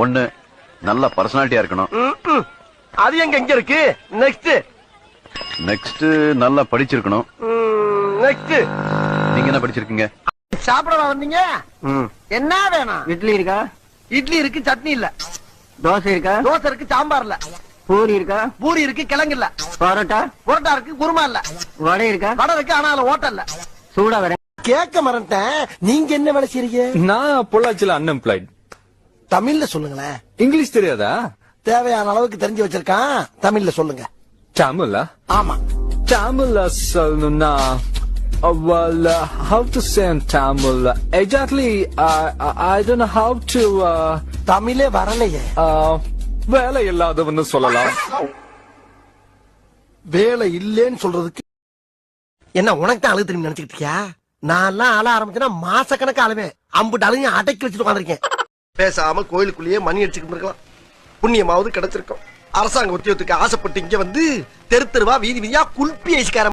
ஒண்ணு நல்ல பர்சனாலிட்டியா இருக்கணும். அது எங்க இருக்கு? நெக்ஸ்ட் நெக்ஸ்ட் நல்லா படிச்சிருக்கணும். நெக்ஸ்ட் நீங்க என்ன படிச்சிருக்கீங்க? சாப்பிட வந்தீங்க? என்ன வேணும்? இட்லி இருக்கா? இட்லி இருக்கு, சட்னி இல்ல. தோசை இருக்கா? தோசை இருக்கு, சாம்பார் இல்ல. பூரி இருக்கா? பூரி இருக்கு, கிழங்கு இல்ல. பரோட்டா? புரோட்டா இருக்கு, குருமா இல்ல. வடை இருக்கா? வடை இருக்கு, ஆனா அதுல ஓட்டல் இல்ல. சூடா வர கேட்க மறந்தேன். நீங்க என்ன வேலை செய்றீங்க? நான் பொள்ளாச்சியில அன்எம்ப்ளாய்ட். தமிழ்ல சொல்லுங்களேன். இங்கிலீஷ் தெரியாதா? தேவையான அளவுக்கு தெரிஞ்சு வச்சிருக்கான். தமிழ்ல சொல்லுங்க. தமிழா? ஆமா. தமிழ்ல சொல்லணும்னா well how to say in Tamil exactly I don't know how to தமிழே வரலையே. வேலை இல்லாதவன்னு சொல்லலாம். வேலை இல்லேன்னு சொல்றதுக்கு என்ன உனக்கு தான் அழுகு தெரியும் நினைச்சுக்கிட்டு இருக்கியா? நான் எல்லாம் அழ ஆரம்பிச்சேன்னா மாச கணக்கு அழுவேன். அம்புட்டு அழுகைய அடக்கி வச்சுட்டு உட்காந்துருக்கேன். பேசாம கோயிலுக்குள்ளேயே மணி அடிச்சுக்கிட்டு இருக்கலாம். புண்ணியமாவது கிடைச்சிருக்கும். அரசாங்க உத்தியோகத்துக்கு ஆசைப்பட்டு இங்க வந்து தெரு தெருவா வீதி வீதியா குல்பி ஐஸ்கார